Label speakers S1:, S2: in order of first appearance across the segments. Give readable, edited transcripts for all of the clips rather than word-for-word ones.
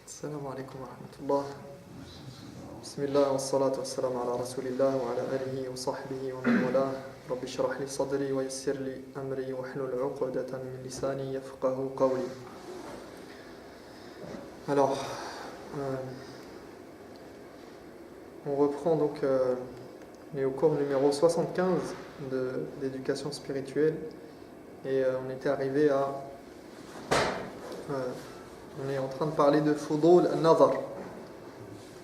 S1: السلام عليكم ورحمة الله. بسم الله والصلاة والسلام على رسول الله وعلى آله وصحبه ومن والاه. رب اشرح لي صدري ويسر لي أمري واحلل عقدة من لساني يفقه قولي. Alors, on reprend donc on est au cours numéro 75 d'éducation spirituelle et on était arrivé à on est en train de parler de Fudul al-Nazar.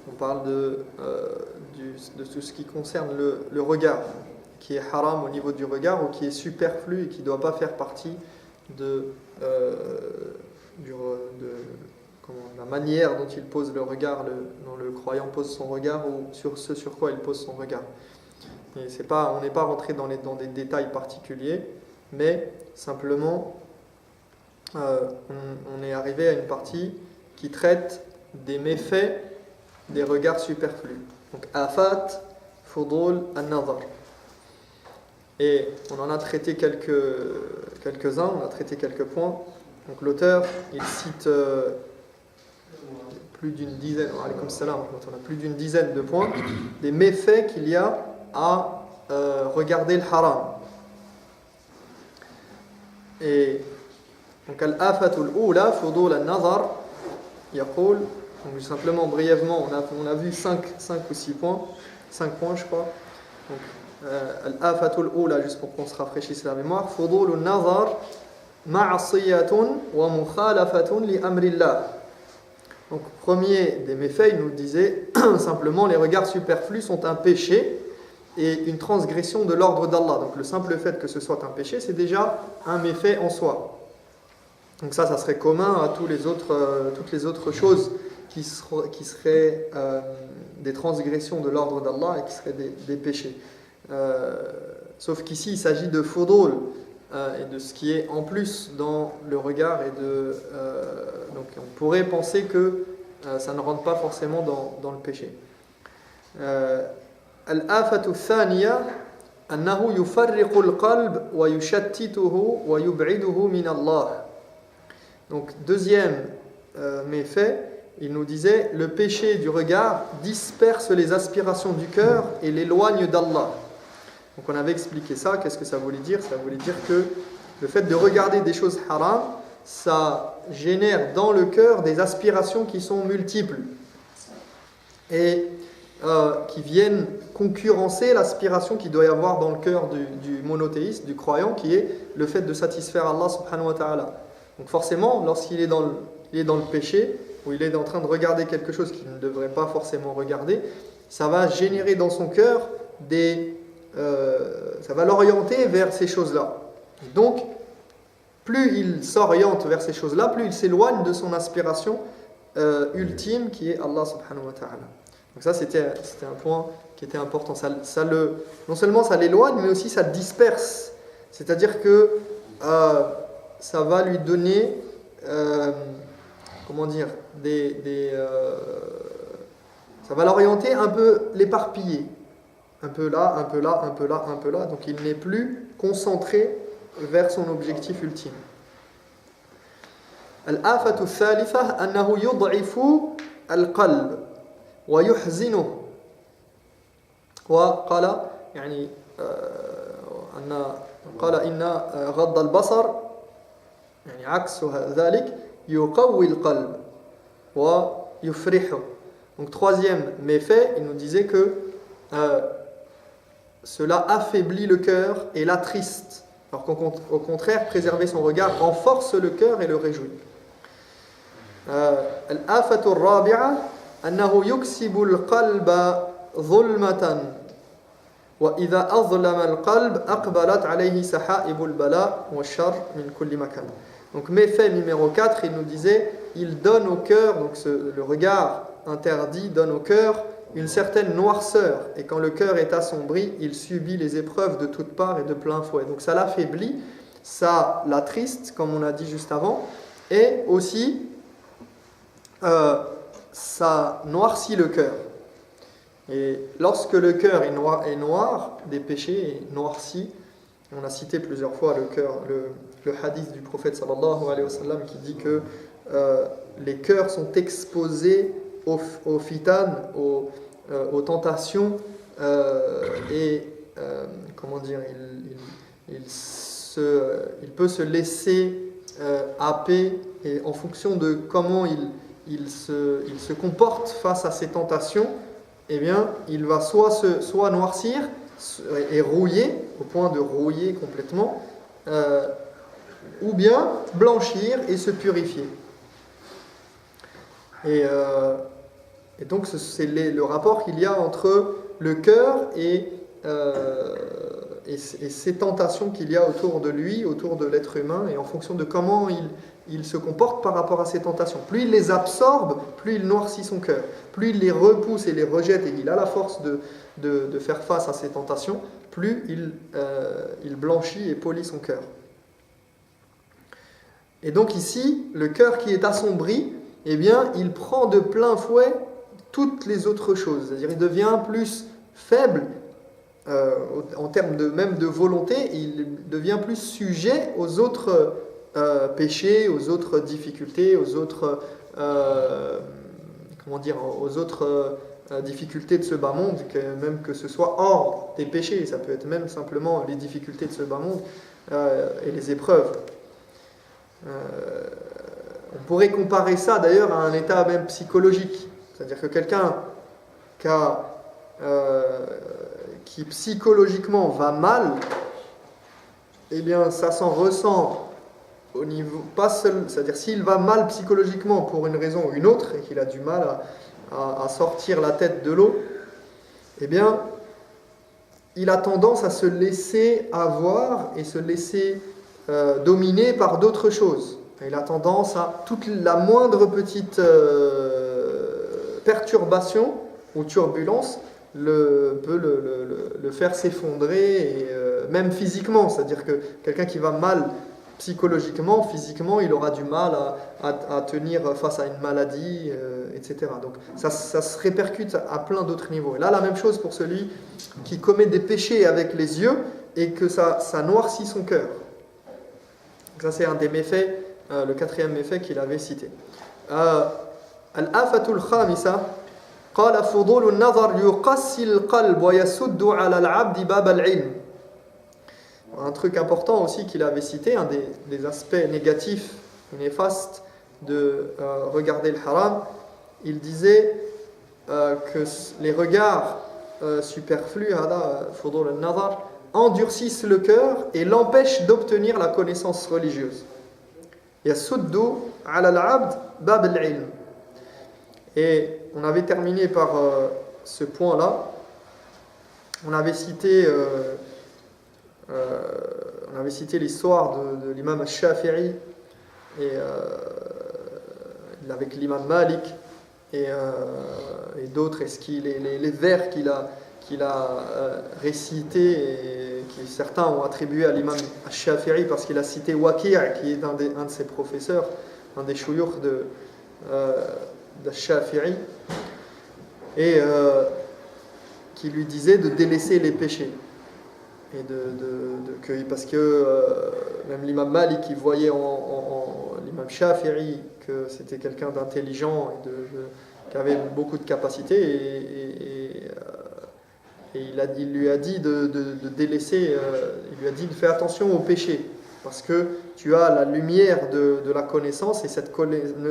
S1: On parle de tout ce qui concerne le regard, qui est haram au niveau du regard ou qui est superflu et qui ne doit pas faire partie de la manière dont il pose le regard, dont le croyant pose son regard ou sur ce sur quoi il pose son regard. Et on n'est pas rentré dans des détails particuliers, mais simplement on est arrivé à une partie qui traite des méfaits des regards superflus. Donc afat, fudul, an-nazar. Et on en a traité quelques-uns, on a traité quelques points. Donc l'auteur, il cite plus d'une dizaine, alaykoum salam, on a plus d'une dizaine de points, des méfaits qu'il y a à regarder le haram. Et donc al-afatul oula, fudul an-nazar, yaqul. Donc simplement, brièvement, on a vu 5 ou 6 points, 5 points je crois. Donc al-afatul oula, juste pour qu'on se rafraîchisse la mémoire, fudul an-nazar ma'asiyatun wa mukhalafatun li amrillah. Donc premier des méfaits, il nous disait simplement les regards superflus sont un péché et une transgression de l'ordre d'Allah. Donc le simple fait que ce soit un péché, c'est déjà un méfait en soi. Donc ça serait commun à toutes les autres choses qui seraient des transgressions de l'ordre d'Allah et qui seraient des péchés. Sauf qu'ici, il s'agit de fudul et de ce qui est en plus dans le regard. Donc on pourrait penser que ça ne rentre pas forcément dans le péché. Al-afatu thaniya annahu yufarriqu al-qalb wa yushattituhu wa yub'iduhu min Allah. Donc deuxième méfait, il nous disait le péché du regard disperse les aspirations du cœur et l'éloigne d'Allah. Donc on avait expliqué ça, qu'est-ce que ça voulait dire? Ça voulait dire que le fait de regarder des choses haram, ça génère dans le cœur des aspirations qui sont multiples et qui viennent concurrencer l'aspiration qu'il doit y avoir dans le cœur du monothéiste, du croyant, qui est le fait de satisfaire Allah subhanahu wa ta'ala. Donc forcément, lorsqu'il est dans le péché, ou il est en train de regarder quelque chose qu'il ne devrait pas forcément regarder, ça va générer dans son cœur ça va l'orienter vers ces choses-là. Donc, plus il s'oriente vers ces choses-là, plus il s'éloigne de son aspiration ultime qui est Allah subhanahu wa ta'ala. Donc ça, c'était un point qui était important. Non seulement ça l'éloigne, mais aussi ça le disperse. C'est-à-dire que ça va lui donner, ça va l'orienter un peu, l'éparpiller. Un peu là, un peu là, un peu là, un peu là. Donc il n'est plus concentré vers son objectif ultime. Al-afatu thalitha annahu yud'ifu al-qalb wa yuhzinuhu. Wa qala yani قال إن غض البصر يعني عكس ذلك يقوي القلب ويفرحه. Donc troisième méfait, il nous disait que cela affaiblit le cœur et l'attriste, alors qu'au contraire, préserver son regard renforce le cœur et le réjouit. Al-afatu ar-rabi'a annahu yuksibu al-qalba dhulmatan wa idha azlama al-qalb aqbalat alayhi sahaibu al-bala wa ash-sharr min kulli makan. Donc méfait numéro 4, il nous disait, il donne au cœur, donc le regard interdit donne au cœur une certaine noirceur, et quand le cœur est assombri, il subit les épreuves de toutes parts et de plein fouet. Donc ça l'affaiblit, ça l'attriste, comme on a dit juste avant, et aussi ça noircit le cœur. Et lorsque le cœur est noir, des péchés est noirci, on a cité plusieurs fois le hadith du prophète sallallahu alayhi wa sallam qui dit que les cœurs sont exposés aux fitan, aux tentations, comment dire, il peut se laisser happer, et en fonction de comment il se comporte face à ces tentations, eh bien, il va soit noircir et rouiller, au point de rouiller complètement, ou bien blanchir et se purifier. Et donc, c'est le rapport qu'il y a entre le cœur et ces tentations qu'il y a autour de lui, autour de l'être humain, et en fonction de comment il se comporte par rapport à ces tentations. Plus il les absorbe, plus il noircit son cœur. Plus il les repousse et les rejette, et il a la force de faire face à ces tentations, plus il blanchit et polit son cœur. Et donc ici, le cœur qui est assombri, eh bien, il prend de plein fouet toutes les autres choses. C'est-à-dire, il devient plus faible en termes même de volonté, il devient plus sujet aux autres péchés, aux autres difficultés, aux autres difficultés de ce bas monde, même que ce soit hors des péchés, ça peut être même simplement les difficultés de ce bas monde et les épreuves. On pourrait comparer ça d'ailleurs à un état même psychologique, c'est-à-dire que quelqu'un qui psychologiquement va mal, eh bien ça s'en ressent au niveau, pas seul, c'est-à-dire s'il va mal psychologiquement pour une raison ou une autre et qu'il a du mal à sortir la tête de l'eau, eh bien il a tendance à se laisser avoir et se laisser dominer par d'autres choses. Il a tendance à toute la moindre petite perturbation ou turbulence peut le faire s'effondrer, et, même physiquement, c'est-à-dire que quelqu'un qui va mal psychologiquement, physiquement, il aura du mal à tenir face à une maladie, etc. Donc ça se répercute à plein d'autres niveaux. Et là, la même chose pour celui qui commet des péchés avec les yeux et que ça noircit son cœur. Donc ça, c'est un des méfaits, le quatrième méfait qu'il avait cité. Al-afatul khamisa قال فضول النظر يقسي القلب ويسد على العبد باب العلم. Un truc important aussi qu'il avait cité, un des aspects négatifs, néfastes de regarder le haram, il disait que les regards superflus, فضول النظر, endurcissent le cœur et l'empêchent d'obtenir la connaissance religieuse. يسد على العبد باب العلم. Et on avait terminé par ce point-là. On avait cité l'histoire de l'imam al-Shafi'i avec l'imam Malik et d'autres, les vers qu'il a récités et qui certains ont attribué à l'imam al-Shafi'i parce qu'il a cité Waqi', qui est un de ses professeurs, un des shuyukh de Shafi'i, et qui lui disait de délaisser les péchés, et parce que même l'imam Malik, il voyait en l'imam Shafi'i que c'était quelqu'un d'intelligent et qui avait beaucoup de capacités, et il lui a dit de délaisser, il lui a dit de faire attention aux péchés, parce que tu as la lumière de la connaissance, et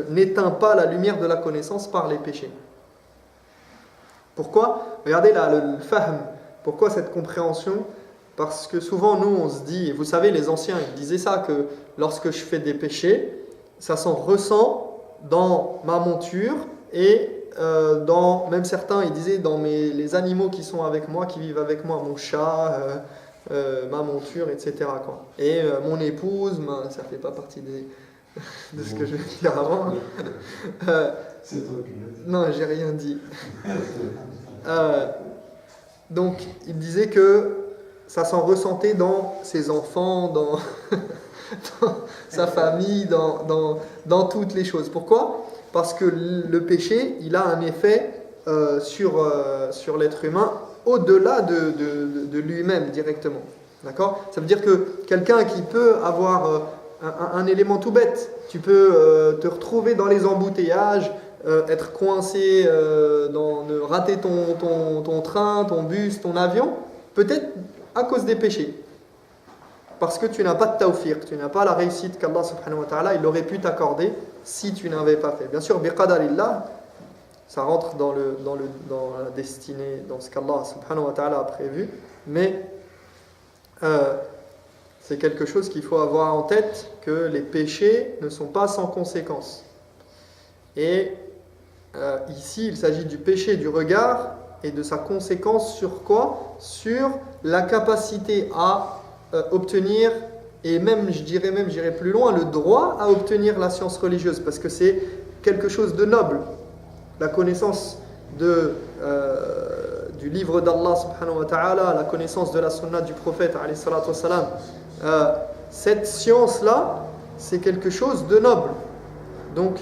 S1: n'éteins pas la lumière de la connaissance par les péchés. Pourquoi ? Regardez là, le fahm. Pourquoi cette compréhension ? Parce que souvent nous on se dit, et vous savez les anciens ils disaient ça, que lorsque je fais des péchés, ça s'en ressent dans ma monture, et même certains ils disaient dans les animaux qui sont avec moi, qui vivent avec moi, mon chat, ma monture, etc. quoi. Et mon épouse, ça fait pas partie de ce que je vais dire avant.
S2: C'est toi qui l'as dit.
S1: Non, j'ai rien dit. Donc, il disait que ça s'en ressentait dans ses enfants, dans sa famille, dans toutes les choses. Pourquoi ? Parce que le péché, il a un effet sur l'être humain au-delà de lui-même directement. D'accord ? Ça veut dire que quelqu'un qui peut avoir un élément tout bête. Tu peux te retrouver dans les embouteillages, être coincé, rater ton train, ton bus, ton avion, peut-être à cause des péchés. Parce que tu n'as pas de tawfiq, tu n'as pas la réussite qu'Allah subhanahu wa ta'ala il aurait pu t'accorder si tu n'avais pas fait. Bien sûr, biqadarillah, ça rentre dans la destinée, dans ce qu'Allah subhanahu wa ta'ala a prévu, mais c'est quelque chose qu'il faut avoir en tête, que les péchés ne sont pas sans conséquences. Et ici, il s'agit du péché du regard et de sa conséquence sur quoi? Sur la capacité à obtenir, et même, j'irai plus loin, le droit à obtenir la science religieuse, parce que c'est quelque chose de noble. La connaissance du livre d'Allah subhanahu wa ta'ala, la connaissance de la sunna du prophète alayhi salatu wassalam, cette science-là, c'est quelque chose de noble. Donc,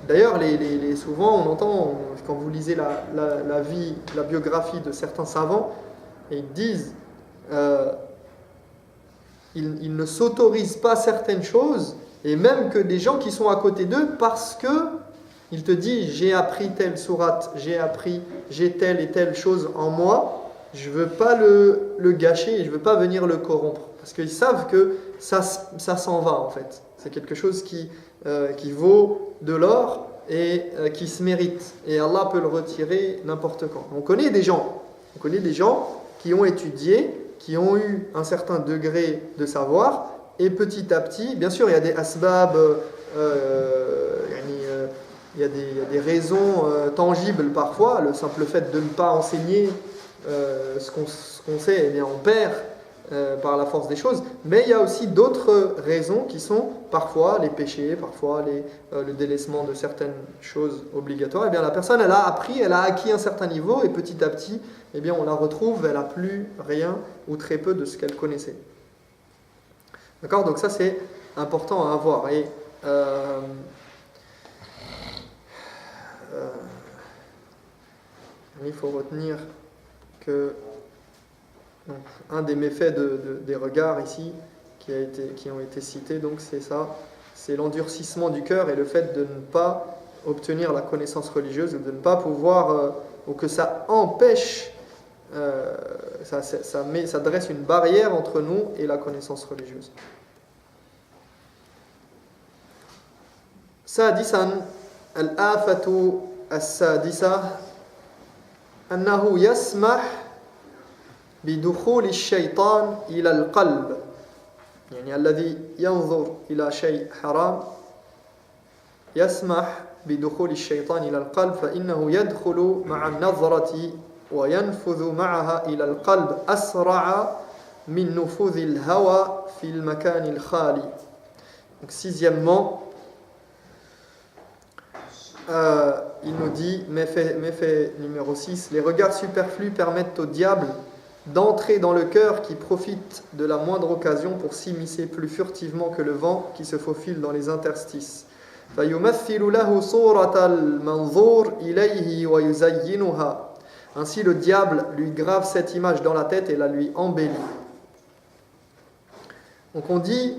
S1: d'ailleurs, souvent on entend, quand vous lisez la biographie de certains savants, et ils disent ils ne s'autorisent pas certaines choses, et même que des gens qui sont à côté d'eux, parce que il te dit j'ai appris telle sourate, j'ai telle et telle chose en moi, je ne veux pas le gâcher et je ne veux pas venir le corrompre, parce qu'ils savent que ça s'en va en fait. C'est quelque chose qui vaut de l'or et qui se mérite, et Allah peut le retirer n'importe quand. On connaît des gens qui ont étudié, qui ont eu un certain degré de savoir, et petit à petit, bien sûr, il y a des asbab, il y a des raisons tangibles parfois. Le simple fait de ne pas enseigner ce qu'on sait, eh bien, on perd par la force des choses. Mais il y a aussi d'autres raisons qui sont parfois les péchés, parfois le délaissement de certaines choses obligatoires. Eh bien, la personne, elle a acquis un certain niveau, et petit à petit, eh bien, on la retrouve, elle n'a plus rien ou très peu de ce qu'elle connaissait. D'accord? Donc ça, c'est important à avoir. Et il faut retenir que donc, un des méfaits des regards ici qui ont été cités, donc c'est ça, c'est l'endurcissement du cœur et le fait de ne pas obtenir la connaissance religieuse, ou de ne pas pouvoir, ou que ça empêche, ça dresse une barrière entre nous et la connaissance religieuse. Sadisan, al-afatu as-sadisa, annahu yasmah بدخول الشيطان إلى القلب يعني الذي ينظر إلى شيء حرام يسمح بدخول الشيطان إلى القلب فإنه يدخل مع النظرة وينفذ معها إلى القلب أسرع من نفوذ الهوى في المكان الخالي. Donc, sixièmement, il nous dit, méfait numéro 6, les regards superflus permettent au diable d'entrer dans le cœur qui profite de la moindre occasion pour s'immiscer plus furtivement que le vent qui se faufile dans les interstices. فَيُمَثِّلُ لَهُ صُورَةَ الْمَنْظُورِ إِلَيْهِ وَيُزَيِّنُهَا. Ainsi le diable lui grave cette image dans la tête et la lui embellit. Donc on dit,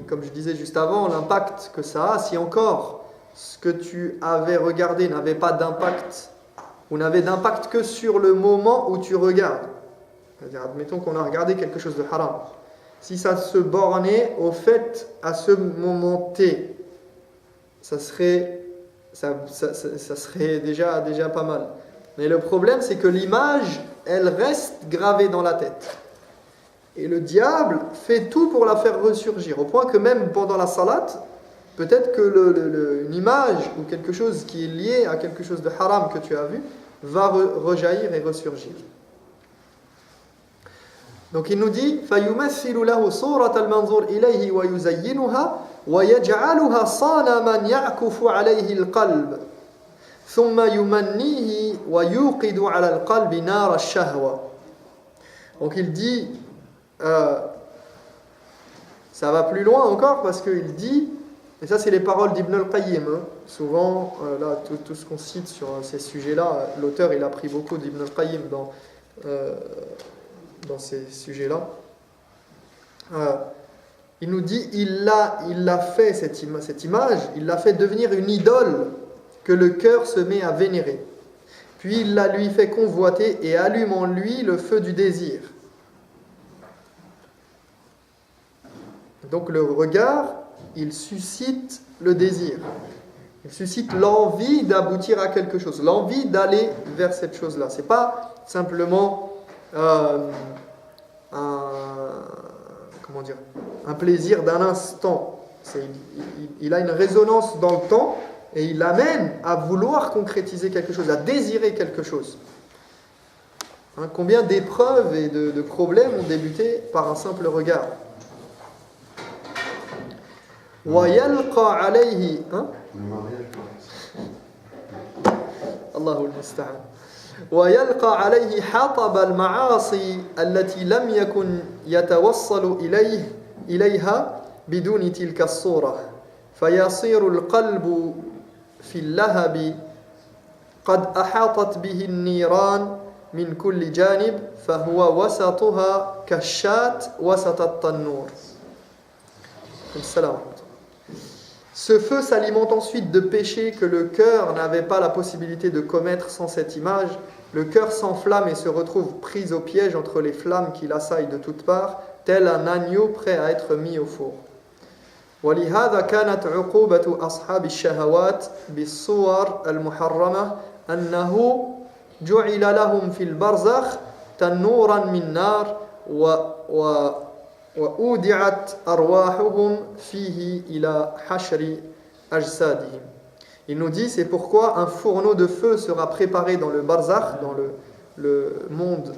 S1: comme je disais juste avant, l'impact que ça a, si encore ce que tu avais regardé n'avait pas d'impact, ou n'avait d'impact que sur le moment où tu regardes. C'est-à-dire, admettons qu'on a regardé quelque chose de haram. Si ça se bornait au fait à ce moment T, ça serait déjà pas mal. Mais le problème, c'est que l'image, elle reste gravée dans la tête. Et le diable fait tout pour la faire ressurgir, au point que même pendant la salat, peut-être que une image ou quelque chose qui est lié à quelque chose de haram que tu as vu va rejaillir et ressurgir. Donc il nous dit فَيُمَثِّلُ لَهُ صُورَةَ الْمَنْظُورِ إِلَيْهِ وَيُزَيِّنُهَا وَيَجْعَلُهَا صَنَمًا يَعْكُفُ عَلَيْهِ الْقَلْبِ ثُمَّ يُمَنِّيهِ وَيُوقِدُ عَلَى الْقَلْبِ نَارَ الشَّهْوَةِ. Donc il dit, ça va plus loin encore parce qu'il dit, et ça c'est les paroles d'Ibn al-Qayyim, souvent là tout ce qu'on cite sur ces sujets-là, l'auteur il a pris beaucoup d'Ibn al-Qayyim dans ces sujets-là. il nous dit, il l'a fait, cette image, il l'a fait devenir une idole que le cœur se met à vénérer. Puis il la lui fait convoiter et allume en lui le feu du désir. Donc le regard, il suscite le désir. Il suscite l'envie d'aboutir à quelque chose, l'envie d'aller vers cette chose-là. Ce n'est pas simplement un plaisir d'un instant. Il a une résonance dans le temps et il amène à vouloir concrétiser quelque chose, à désirer quelque chose. Combien d'épreuves et de problèmes ont débuté par un simple regard. وَيَلْقَى عَلَيْهِ الله المستعان ويلقى عليه حطب المعاصي التي لم يكن يتوصل إليها بدون تلك الصورة فيصير القلب في اللهب قد أحاطت به النيران من كل جانب فهو وسطها كالشاة وسط التنور. السلام. Ce feu s'alimente ensuite de péchés que le cœur n'avait pas la possibilité de commettre sans cette image. Le cœur s'enflamme et se retrouve pris au piège entre les flammes qui l'assaillent de toutes parts, tel un agneau prêt à être mis au four. ولهذا كانت عقوبة أصحاب الشهوات بالصور المحرمة أنه جعل لهم في البرزخ تنورا من نار وأودعت أرواحهم فيه إلى حشر أجسادهم. Il nous dit, c'est pourquoi un fourneau de feu sera préparé dans le barzakh, dans le monde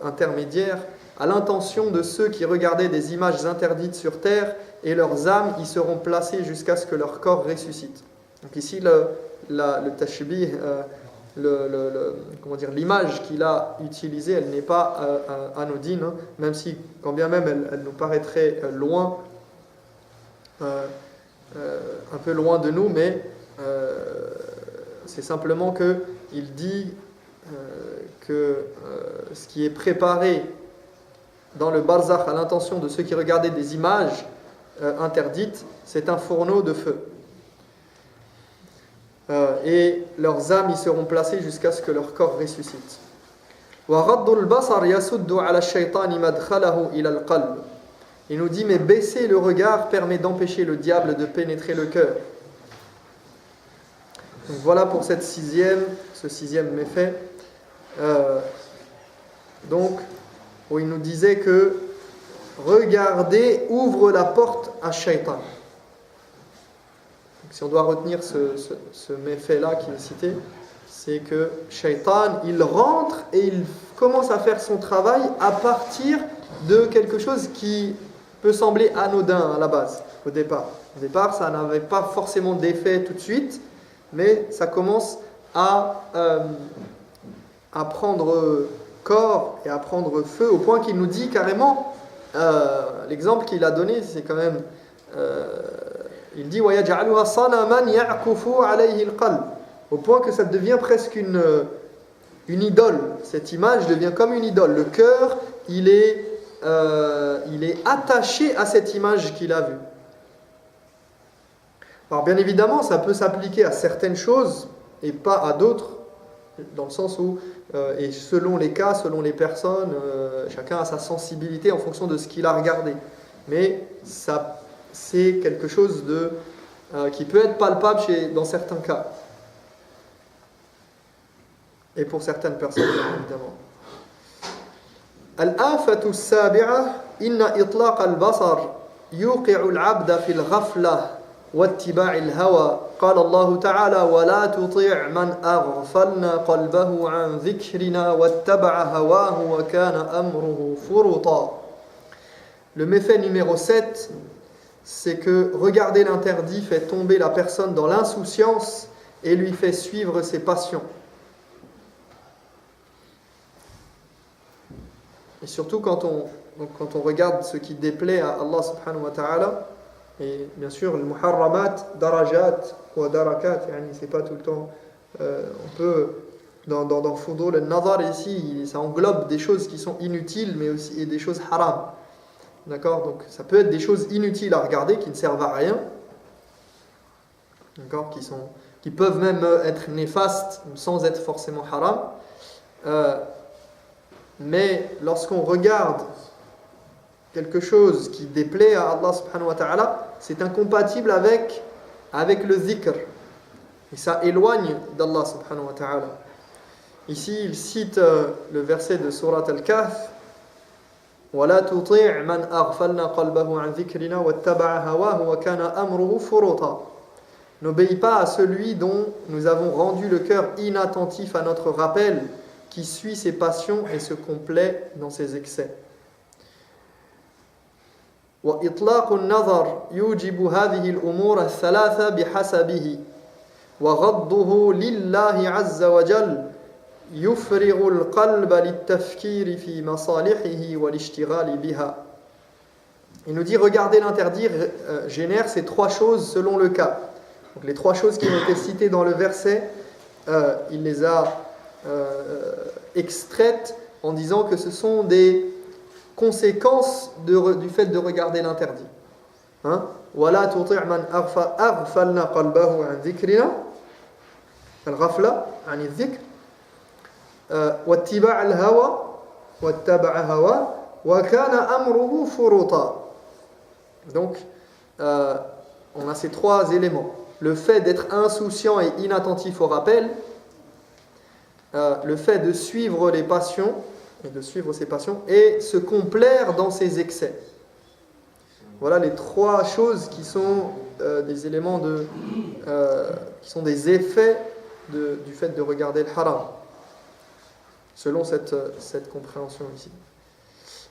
S1: intermédiaire, à l'intention de ceux qui regardaient des images interdites sur terre, et leurs âmes y seront placées jusqu'à ce que leur corps ressuscite. Donc ici, le tashbih, l'image qu'il a utilisée, elle n'est pas anodine, hein, même si, quand bien même, elle nous paraîtrait loin, un peu loin de nous, mais c'est simplement qu'il dit que ce qui est préparé dans le barzakh à l'intention de ceux qui regardaient des images interdites, c'est un fourneau de feu. Et leurs âmes y seront placées jusqu'à ce que leur corps ressuscite. Il nous dit, mais baisser le regard permet d'empêcher le diable de pénétrer le cœur. Donc voilà pour ce sixième méfait. Donc, où il nous disait que regarder ouvre la porte à Shaitan. Si on doit retenir ce méfait-là qui est cité, c'est que Shaitan, il rentre et il commence à faire son travail à partir de quelque chose qui peut sembler anodin à la base, au départ. Au départ, ça n'avait pas forcément d'effet tout de suite, mais ça commence à prendre corps et à prendre feu, au point qu'il nous dit carrément, l'exemple qu'il a donné, c'est quand même... il dit وَيَجْعَلُهَا صَنَمًا يَعْكُفُ عَلَيْهِ الْقَلْبِ, au point que ça devient presque une idole. Cette image devient comme une idole. Le cœur, il est attaché à cette image qu'il a vue. Alors bien évidemment, ça peut s'appliquer à certaines choses et pas à d'autres, dans le sens où, et selon les cas, selon les personnes, chacun a sa sensibilité en fonction de ce qu'il a regardé. Mais ça, c'est quelque chose qui peut être palpable dans certains cas. Et pour certaines personnes, évidemment. Al-afatu as-sabi'a inna itlaq al-basar yuqi'u al-'abda fi al-ghaflah واتباع الهوى قال الله تعالى ولا تطيع من أغفلنا قلبه عن ذكرنا واتبع هواه وكان أمره فرطا. Le méfait numéro 7, c'est que regarder l'interdit fait tomber la personne dans l'insouciance et lui fait suivre ses passions. Et surtout quand on regarde ce qui déplaît à Allah subhanahu wa ta'ala. Et bien sûr, le muharramat, darajat ou darakat, c'est pas tout le temps. On peut, dans Fudul al-Nazar ici, ça englobe des choses qui sont inutiles, mais aussi et des choses haram. D'accord? Donc ça peut être des choses inutiles à regarder, qui ne servent à rien. D'accord? Qui peuvent même être néfastes sans être forcément haram. Mais lorsqu'on regarde quelque chose qui déplaît à Allah subhanahu wa ta'ala, c'est incompatible avec le zikr. Et ça éloigne d'Allah subhanahu wa ta'ala. Ici, il cite le verset de Surat Al-Kahf. وَلَا تُطِعْ مَنْ أَغْفَلْنَا قَلْبَهُ عَنْ ذِكْرِنَا وَاتَّبَعَ هَوَاهُ وَكَانَ أَمْرُهُ فُرُطًا. N'obéis pas à celui dont nous avons rendu le cœur inattentif à notre rappel, qui suit ses passions et se complaît dans ses excès. وإطلاق النظر يوجب هذه الأمور الثلاثة بحسبه وغضه لله عز وجل يفرغ القلب للتفكير في مصالحه والاشتغال بها. Il nous dit regarder l'interdit génère ces trois choses selon le cas. Donc les trois choses qui ont été citées dans le verset, il les a extraites en disant que ce sont des conséquences du fait de regarder l'interdit. وَلَا تُطِعْ مَنْ أَغْفَلْنَا قَلْبَهُ عَنْ ذِكْرِنَا الغفلة عن الذكر واتباع الهوى واتبع هوى وكان أمره فرطا. Donc on a ces trois éléments. Le fait d'être insouciant et inattentif au rappel, le fait de suivre les passions, et se complaire dans ses excès. Voilà les trois choses qui sont des éléments qui sont des effets du fait de regarder le haram, selon cette compréhension ici.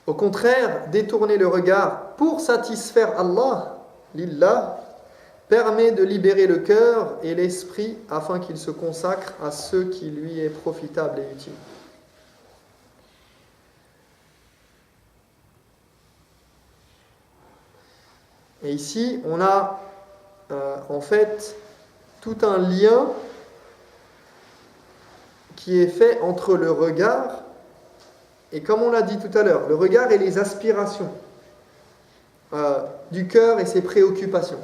S1: Au contraire, détourner le regard pour satisfaire Allah, lillah, permet de libérer le cœur et l'esprit afin qu'il se consacre à ce qui lui est profitable et utile. Et ici, on a en fait tout un lien qui est fait entre le regard et, comme on l'a dit tout à l'heure, le regard et les aspirations du cœur et ses préoccupations.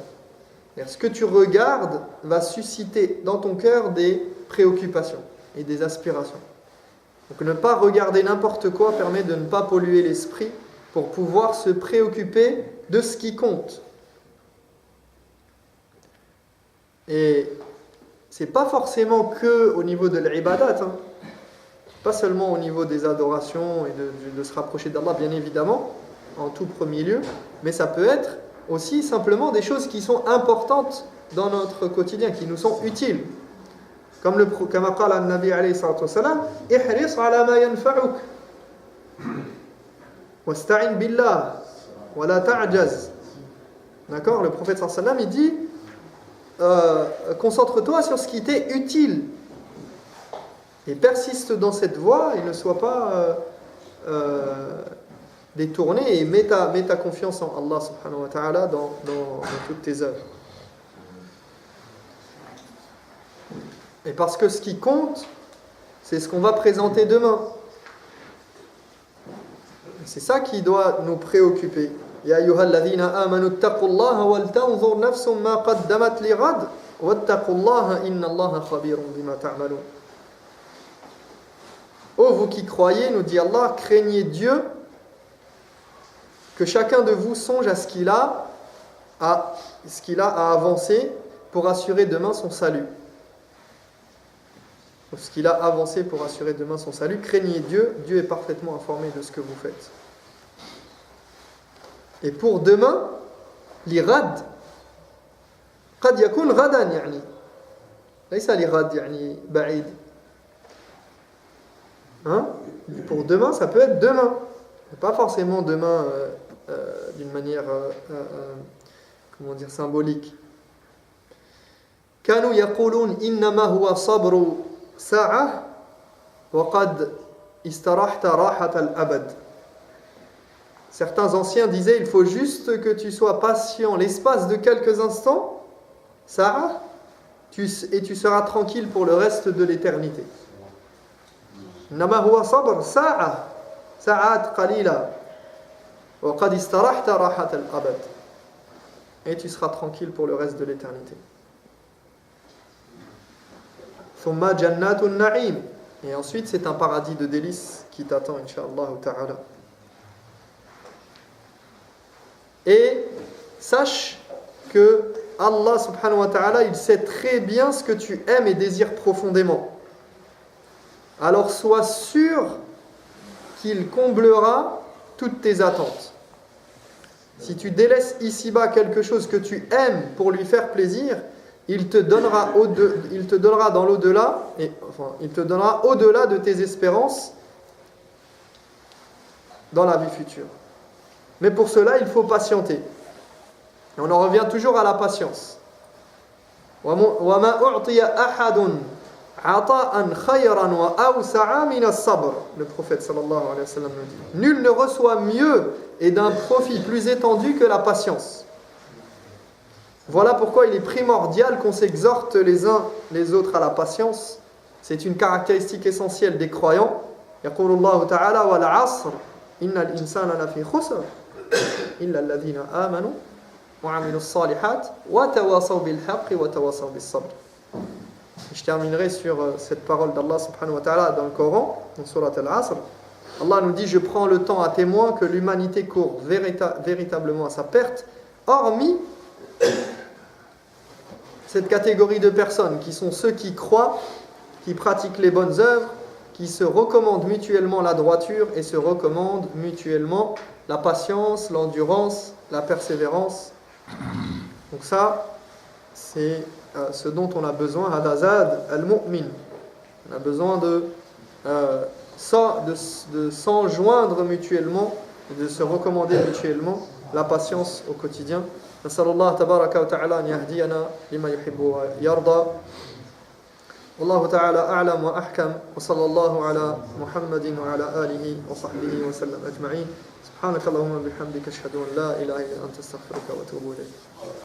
S1: Ce que tu regardes va susciter dans ton cœur des préoccupations et des aspirations. Donc ne pas regarder n'importe quoi permet de ne pas polluer l'esprit pour pouvoir se préoccuper de ce qui compte. Et c'est pas forcément que au niveau de l'ibadat, pas seulement au niveau des adorations et de se rapprocher d'Allah, bien évidemment, en tout premier lieu, mais ça peut être aussi simplement des choses qui sont importantes dans notre quotidien, qui nous sont utiles. Comme a dit le Nabi alayhi salatu wasalam, ihris ala ma yanfa'uk wasta'in billah wa la ta'jaz. D'accord, le prophète sallallahu alayhi wa sallam, il dit concentre-toi sur ce qui t'est utile et persiste dans cette voie et ne sois pas détourné, et mets ta confiance en Allah subhanahu wa ta'ala dans toutes tes œuvres. Et parce que ce qui compte, c'est ce qu'on va présenter demain. C'est ça qui doit nous préoccuper. Ya ayyuhalladhina amanu ittaqullaha wal tanzur nafsum ma qaddamat lighad wattaqullaha innallaha khabirun bima ta'malun. Ô vous qui croyez, nous dit Allah, craignez Dieu, que chacun de vous songe à ce qu'il a à avancer pour assurer demain son salut. Ce qu'il a avancé pour assurer demain son salut. Craignez Dieu, Dieu est parfaitement informé de ce que vous faites. Et pour demain, l'irad, قد يكون غدا يعني ليس l'irad يعني بعيد. Pour demain, ça peut être demain, pas forcément demain d'une manière symbolique. كانوا يقولون إنما هو صبر ساعة وقد استرحت راحة الأبد. Certains anciens disaient, il faut juste que tu sois patient l'espace de quelques instants, Sarah, et tu seras tranquille pour le reste de l'éternité. Nama huwa sabr sa'a, sa'at qalila. وَقَدْ اسْتَرَحْتَ رَاحَةَ الْأَبَدِ. Et tu seras tranquille pour le reste de l'éternité. ثُمَّ جَنَّاتُ النَّعِيمِ. Et ensuite, c'est un paradis de délices qui t'attend, Inch'Allah ta'ala. Et sache que Allah subhanahu wa ta'ala, il sait très bien ce que tu aimes et désires profondément. Alors sois sûr qu'il comblera toutes tes attentes. Si tu délaisses ici-bas quelque chose que tu aimes pour lui faire plaisir, il te donnera dans l'au-delà, il te donnera au-delà de tes espérances dans la vie future. Mais pour cela, il faut patienter. Et on en revient toujours à la patience. وَمَا أُعْطِيَ أَحَدٌ عَطَاءً خَيْرًا وَأَوْسَعَ مِنَ الصَّبْرِ. Le prophète sallallahu alayhi wa sallam nous dit: nul ne reçoit mieux et d'un profit plus étendu que la patience. Voilà pourquoi il est primordial qu'on s'exhorte les uns les autres à la patience. C'est une caractéristique essentielle des croyants. يقول الله تعالى وَالْعَصْرِ إِنَّ الْإِنسَانَ لَفِي خُسْرٍ إِلَّا الَّذِينَ آمَنُوا وَعَمِلُوا الصَّالِحَاتِ وَتَوَاصَوْا بِالْحَقِّ وَتَوَاصَوْا بِالصَّبْرِ. Je terminerai sur cette parole d'Allah subhanahu wa ta'ala dans le Coran, dans Surat Al-Asr. Allah nous dit: je prends le temps à témoin que l'humanité court véritablement à sa perte, hormis cette catégorie de personnes qui sont ceux qui croient, qui pratiquent les bonnes œuvres, qui se recommandent mutuellement la droiture et se recommandent mutuellement la patience, l'endurance, la persévérance. Donc ça, c'est ce dont on a besoin, hadazad al-mu'min. On a besoin de s'enjoindre mutuellement, de se recommander mutuellement la patience au quotidien. نسأل الله تبارك وتعالى أن يهدينا لما يحب ويرضى. والله تعالى أعلم وأحكم، وصلى الله على محمد وعلى آله وصحبه وسلم أجمعين. سبحانك اللهم وبحمدك أشهد أن لا إله إلا أنت أستغفرك وأتوب إليك.